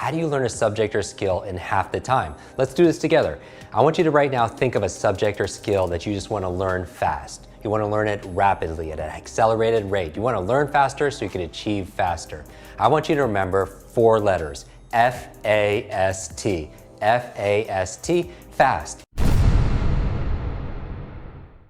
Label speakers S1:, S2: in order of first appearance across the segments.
S1: how do you learn a subject or skill in half the time? Let's do this together. I want you to right now think of a subject or skill that you just want to learn fast. You want to learn it rapidly at an accelerated rate. You want to learn faster so you can achieve faster. I want you to remember 4 letters, F-A-S-T, F-A-S-T, fast. I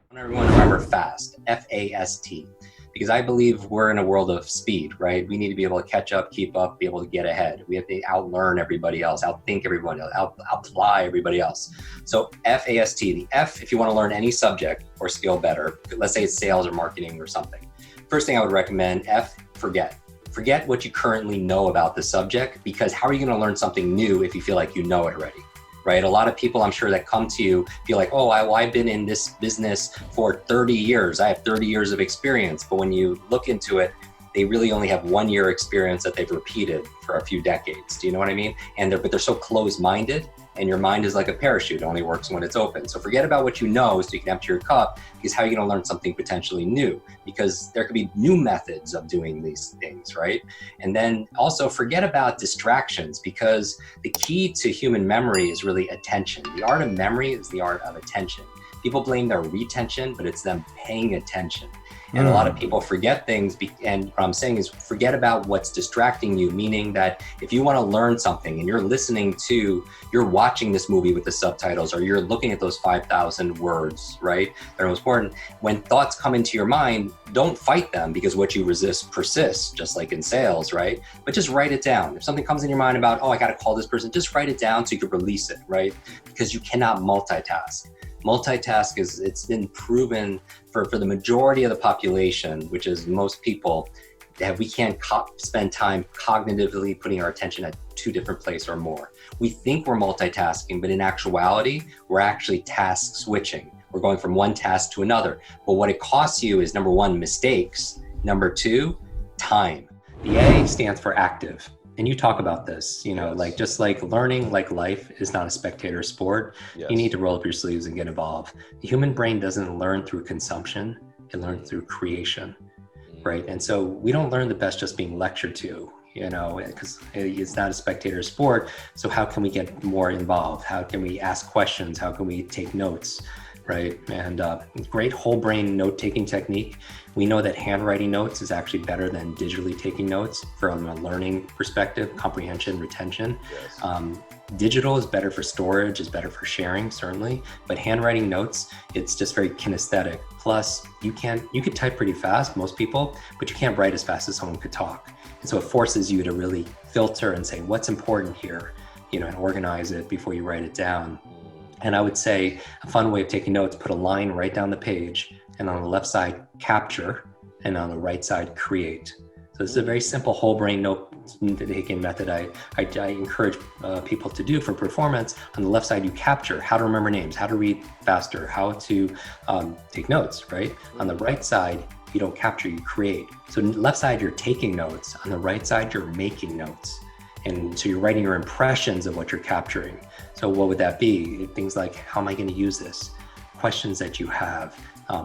S1: want everyone to remember FAST, F-A-S-T, because I believe we're in a world of speed, right? We need to be able to catch up, keep up, be able to get ahead. We have to outlearn everybody else, outthink everybody else, outfly everybody else. So F-A-S-T, the F, if you want to learn any subject or skill better, let's say it's sales or marketing or something. First thing I would recommend, F, forget. Forget what you currently know about the subject, because how are you going to learn something new if you feel like you know it already? Right? A lot of people I'm sure that come to you feel like, oh, I've been in this business for 30 years. I have 30 years of experience. But when you look into it, they really only have 1 year experience that they've repeated for a few decades. Do you know what I mean? But they're so closed-minded, and your mind is like a parachute. It only works when it's open. So forget about what you know so you can empty your cup, because how are you going to learn something potentially new? Because there could be new methods of doing these things, right? And then also forget about distractions, because the key to human memory is really attention. The art of memory is the art of attention. People blame their retention, but it's them paying attention. And a lot of people forget things, and what I'm saying is forget about what's distracting you, meaning that if you want to learn something and you're watching this movie with the subtitles, or you're looking at those 5,000 words, right? They're most important. When thoughts come into your mind, don't fight them, because what you resist persists, just like in sales, right? But just write it down. If something comes in your mind about, oh, I got to call this person, just write it down so you can release it, right? Because you cannot multitask. Multitask it's been proven for the majority of the population, which is most people, that we can't spend time cognitively putting our attention at 2 different places or more. We think we're multitasking, but in actuality, we're actually task switching. We're going from one task to another. But what it costs you is, number 1, mistakes. Number 2, time. The A stands for active. And you talk about this, like just like learning, like life is not a spectator sport. Yes. You need to roll up your sleeves and get involved. The human brain doesn't learn through consumption, it learns through creation, right? And so we don't learn the best just being lectured to, because it's not a spectator sport. So how can we get more involved? How can we ask questions? How can we take notes? Right? And great whole brain note-taking technique. We know that handwriting notes is actually better than digitally taking notes from a learning perspective, comprehension, retention. Yes. Digital is better for storage, is better for sharing, certainly, but handwriting notes, it's just very kinesthetic. Plus, you could type pretty fast, most people, but you can't write as fast as someone could talk. And so it forces you to really filter and say, what's important here, and organize it before you write it down. And I would say a fun way of taking notes, put a line right down the page, and on the left side, capture, and on the right side, create. So this is a very simple whole brain note-taking method I encourage people to do for performance. On the left side, you capture how to remember names, how to read faster, how to take notes, right? On the right side, you don't capture, you create. So on the left side, you're taking notes. On the right side, you're making notes. And so you're writing your impressions of what you're capturing. So what would that be? Things like, how am I going to use this? Questions that you have.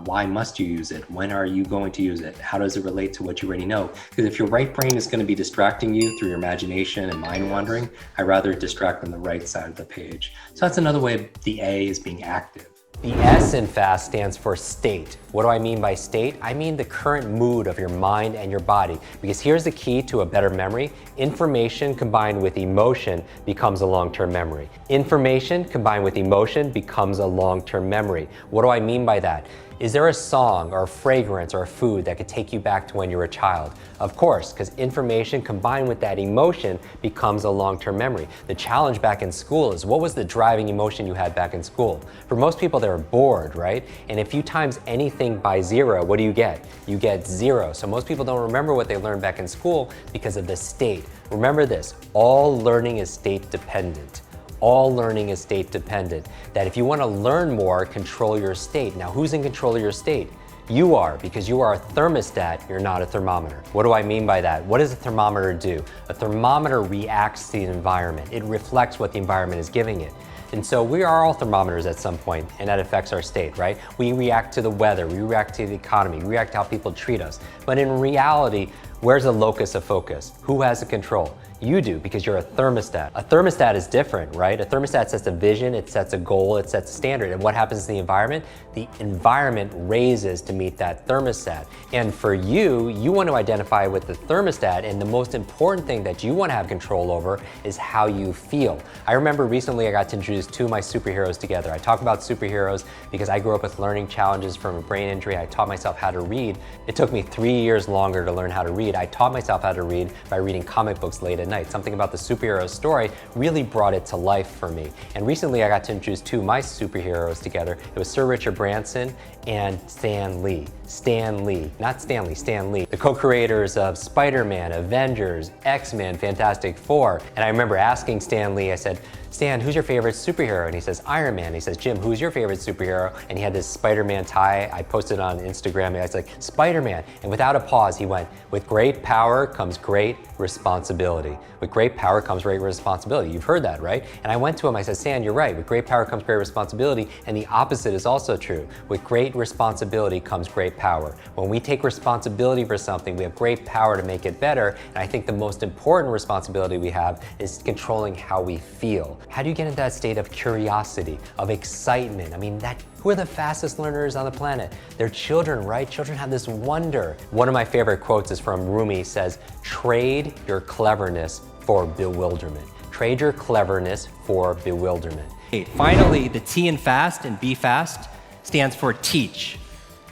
S1: Why must you use it? When are you going to use it? How does it relate to what you already know? Because if your right brain is going to be distracting you through your imagination and mind wandering, I'd rather distract on the right side of the page. So that's another way the A is being active. The S in FAST stands for state. What do I mean by state? I mean the current mood of your mind and your body. Because here's the key to a better memory. Information combined with emotion becomes a long-term memory. Information combined with emotion becomes a long-term memory. What do I mean by that? Is there a song or a fragrance or a food that could take you back to when you were a child? Of course, because information combined with that emotion becomes a long-term memory. The challenge back in school is, what was the driving emotion you had back in school? For most people, they were bored, right? And if you times anything by 0, what do you get? You get 0. So most people don't remember what they learned back in school because of the state. Remember this, all learning is state dependent. All learning is state dependent. That if you want to learn more, control your state. Now, who's in control of your state? You are, because you are a thermostat, you're not a thermometer. What do I mean by that? What does a thermometer do? A thermometer reacts to the environment. It reflects what the environment is giving it. And so we are all thermometers at some point, and that affects our state, right? We react to the weather, we react to the economy, we react to how people treat us. But in reality, where's the locus of focus? Who has the control? You do, because you're a thermostat. A thermostat is different, right? A thermostat sets a vision, it sets a goal, it sets a standard. And what happens in the environment? The environment raises to meet that thermostat. And for you, you want to identify with the thermostat, and the most important thing that you want to have control over is how you feel. I remember recently I got to introduce two of my superheroes together. I talk about superheroes because I grew up with learning challenges from a brain injury. I taught myself how to read. It took me 3 years longer to learn how to read. I taught myself how to read by reading comic books late at night. Something about the superhero story really brought it to life for me. And recently I got to introduce two of my superheroes together. It was Sir Richard Branson and Stan Lee. Stan Lee, not Stanley, Stan Lee. The co-creators of Spider-Man, Avengers, X-Men, Fantastic Four. And I remember asking Stan Lee, I said, Stan, who's your favorite superhero? And he says, Iron Man. He says, Jim, who's your favorite superhero? And he had this Spider-Man tie. I posted on Instagram, and I was like, Spider-Man. And without a pause, he went, with great power comes great responsibility. With great power comes great responsibility. You've heard that, right? And I went to him, I said, Stan, you're right. With great power comes great responsibility. And the opposite is also true. With great responsibility comes great power. When we take responsibility for something, we have great power to make it better. And I think the most important responsibility we have is controlling how we feel. How do you get into that state of curiosity, of excitement? I mean, who are the fastest learners on the planet? They're children, right? Children have this wonder. One of my favorite quotes is from Rumi. Says, trade your cleverness for bewilderment. Trade your cleverness for bewilderment.
S2: Finally, the T in FAST and be fast stands for teach.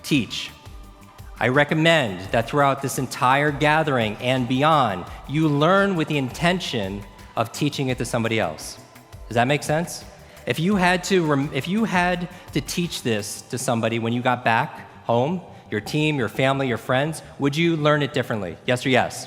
S2: Teach. I recommend that throughout this entire gathering and beyond, you learn with the intention of teaching it to somebody else. Does that make sense? If you had to teach this to somebody when you got back home, your team, your family, your friends, would you learn it differently? Yes or yes?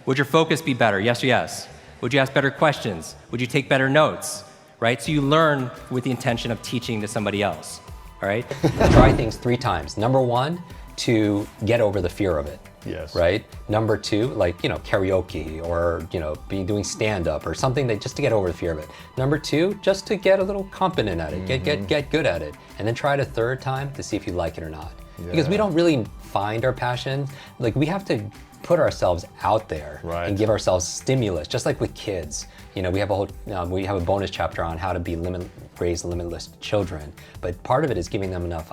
S2: Would your focus be better? Yes or yes? Would you ask better questions? Would you take better notes? Right? So you learn with the intention of teaching to somebody else. All right?
S1: Try things 3 times. Number 1, to get over the fear of it.
S3: Yes.
S1: Right? Number 2, like, karaoke or, doing stand-up or something that just to get over the fear of it. Number 2, just to get a little competent at it, get good at it. And then try it a 3rd time to see if you like it or not. Yeah. Because we don't really find our passion. Like, we have to put ourselves out there and give ourselves stimulus, just like with kids. We have a bonus chapter on how to raise limitless children. But part of it is giving them enough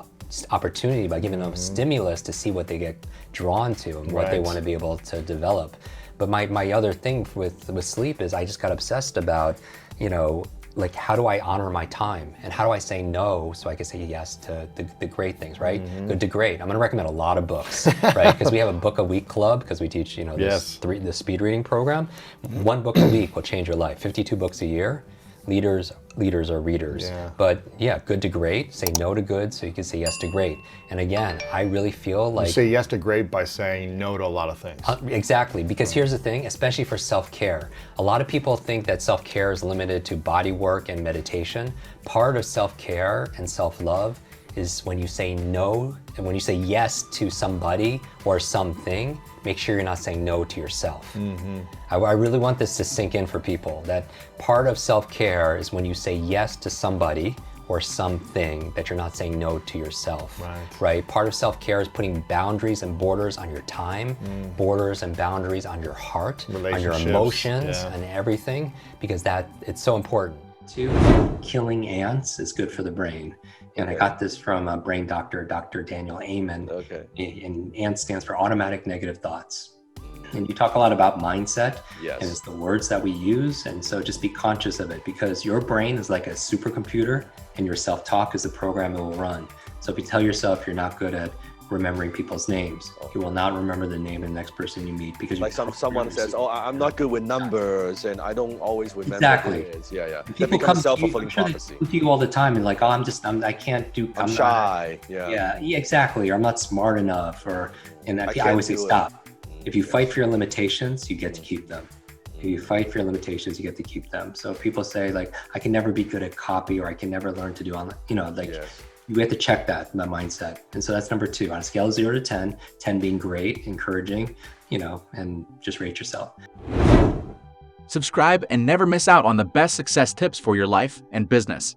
S1: opportunity by giving them stimulus to see what they get drawn to and what they want to be able to develop. But my other thing with sleep is I just got obsessed about, like, how do I honor my time and how do I say no so I can say yes to the great things, right? Good to great. I'm going to recommend a lot of books, right? Because we have a book a week club because we teach, the speed reading program. 1 book a week will change your life. 52 books a year. Leaders are readers. Yeah. But yeah, good to great. Say no to good so you can say yes to great. And again, I really feel like...
S3: You say yes to great by saying no to a lot of things.
S1: Exactly, because here's the thing, especially for self-care. A lot of people think that self-care is limited to body work and meditation. Part of self-care and self-love is when you say no, and when you say yes to somebody or something, make sure you're not saying no to yourself. I really want this to sink in for people, that part of self-care is when you say yes to somebody or something that you're not saying no to yourself, right? Part of self-care is putting boundaries and borders on your time, borders and boundaries on your heart, on your emotions and everything, because it's so important. 2, killing ants is good for the brain. And I got this from a brain doctor, Dr. Daniel Amen. And ANT stands for automatic negative thoughts. And you talk a lot about mindset, and it's the words that we use. And so just be conscious of it, because your brain is like a supercomputer and your self-talk is the program it will run. So if you tell yourself you're not good at remembering people's names, you will not remember the name of the next person you meet, because
S4: like someone says, "Oh, I'm not good with numbers, and I don't always remember."
S1: Exactly.
S4: Who it is. Yeah.
S1: That becomes self-fulfilling prophecy. To you all the time, and like, "Oh, I can't do.
S4: I'm shy."
S1: Yeah, exactly. Or I'm not smart enough. And I always say, stop. If you fight for your limitations, you get to keep them. If you fight for your limitations, you get to keep them. So people say, like, I can never be good at copy, or I can never learn to do online. You have to check that mindset. And so that's number 2 on a scale of 0 to 10, 10 being great, encouraging, and just rate yourself.
S5: Subscribe and never miss out on the best success tips for your life and business.